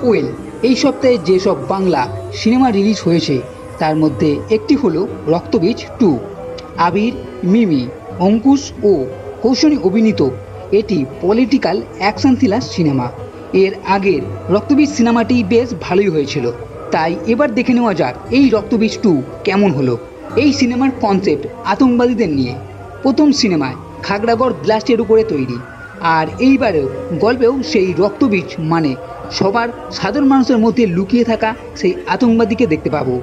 Well, এই সপ্তাহে যেসব বাংলা সিনেমা রিলিজ হয়েছে তার মধ্যে একটি হলো রক্তবীজ 2। আবির, মিমি, অঙ্কুশ ও কৌশনী অভিনীত এটি পলিটিক্যাল অ্যাকশন থ্রিলার সিনেমা। এর আগের রক্তবীজ সিনেমাটি বেশ ভালোই হয়েছিল, তাই এবার দেখে নেওয়া যাক এই রক্তবীজ 2 কেমন হলো। এই সিনেমার কনসেপ্ট আতঙ্কবাদীদের নিয়ে। প্রথম সিনেমায় খাগড়াগড় ব্লাস্টের উপরে তৈরি, আর এইবারেও গল্পেও সেই রক্তবীজ মানে সবার সাধারণ মানুষের মধ্যে লুকিয়ে থাকা সেই আতঙ্কবাদীকে দেখতে পাবো,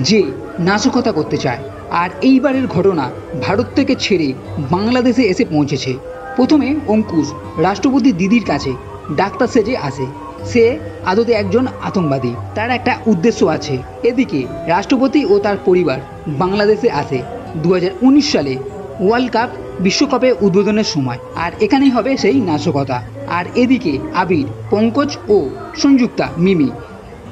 যে নাশকতা করতে চায়। আর এইবারের ঘটনা ভারত থেকে ছেড়ে বাংলাদেশে এসে পৌঁছেছে। প্রথমে অঙ্কুশ রাষ্ট্রপতি দিদির কাছে ডাক্তার সেজে আসে। সে আদতে একজন আতঙ্কবাদী, তার একটা উদ্দেশ্য আছে। এদিকে রাষ্ট্রপতি ও তার পরিবার বাংলাদেশে আসে 2019 সালে ওয়ার্ল্ড কাপ বিশ্বকাপে উদ্বোধনের সময়, আর এখানেই হবে সেই নাশকতা। আর এদিকে আবির, পঙ্কজ ও সংযুক্তা মিমি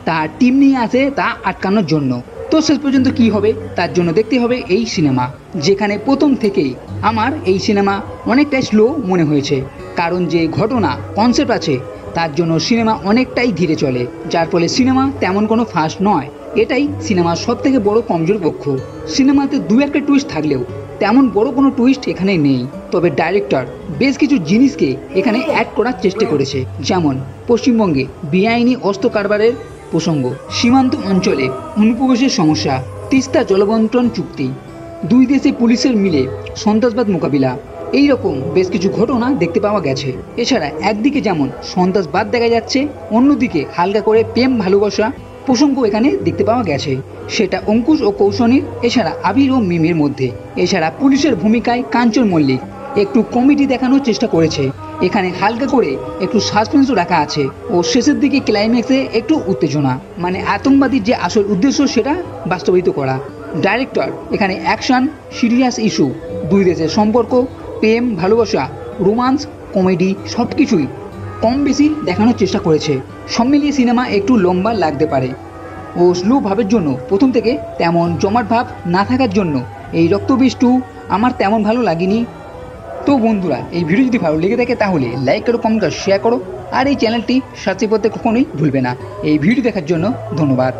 তার টিম নিয়ে আসে তা আটকানোর জন্য। তো শেষ পর্যন্ত কি হবে তার জন্য দেখতে হবে এই সিনেমা, যেখানে প্রথম থেকেই আমার এই সিনেমা অনেকটাই স্লো মনে হয়েছে, কারণ যে ঘটনা কনসেপ্ট আছে তার জন্য সিনেমা অনেকটাই ধীরে চলে, যার ফলে সিনেমা তেমন কোনো ফাস্ট নয়। এটাই সিনেমার সব থেকে বড় কমজোর পক্ষ। সিনেমাতে দু একটা টুইস্ট থাকলেও তেমন বড় কোনো টুইস্ট এখানে নেই। তবে ডাইরেক্টর বেশ কিছু জিনিসকে এখানে অ্যাড করার চেষ্টা করেছে, যেমন পশ্চিমবঙ্গে বেআইনি অস্ত্র কারবারের প্রসঙ্গ, সীমান্ত অঞ্চলে অনুপ্রবেশের সমস্যা, তিস্তা জলবন্টন চুক্তি, দুই দেশে পুলিশের মিলে সন্ত্রাসবাদ মোকাবিলা, এই রকম বেশ কিছু ঘটনা দেখতে পাওয়া গেছে। এছাড়া একদিকে যেমন সন্ত্রাসবাদ দেখা যাচ্ছে, অন্যদিকে হালকা করে প্রেম ভালোবাসা প্রসঙ্গ এখানে দেখতে পাওয়া গেছে, সেটা অঙ্কুশ ও কৌশনীর, এছাড়া আবির ও মিমের মধ্যে। এছাড়া পুলিশের ভূমিকায় কাঞ্চন মল্লিক একটু কমেডি দেখানোর চেষ্টা করেছে। এখানে হালকা করে একটু সাসপেন্সও রাখা আছে, ও শেষের দিকে ক্লাইম্যাক্সে একটু উত্তেজনা, মানে আতঙ্কবাদীর যে আসল উদ্দেশ্য সেটা বাস্তবায়িত করা। ডাইরেক্টর এখানে অ্যাকশন, সিরিয়াস ইস্যু, দুই দেশের সম্পর্ক, প্রেম ভালোবাসা, রোমান্স, কমেডি সব কিছুই কম বেশি দেখানোর চেষ্টা করেছে। সব মিলিয়ে সিনেমা একটু লম্বা লাগতে পারে, ও স্লো ভাবের জন্য প্রথম থেকে তেমন জমাট ভাব না থাকার জন্য এই রক্তবীজ 2 আমার তেমন ভালো লাগেনি। তো বন্ধুরা, এই ভিডিও যদি ভালো লেগে থাকে তাহলে লাইক করো, কমেন্ট করো, শেয়ার করো, আর এই চ্যানেলটি সাবস্ক্রাইব করতে কখনোই ভুলবে না। এই ভিডিও দেখার জন্য ধন্যবাদ।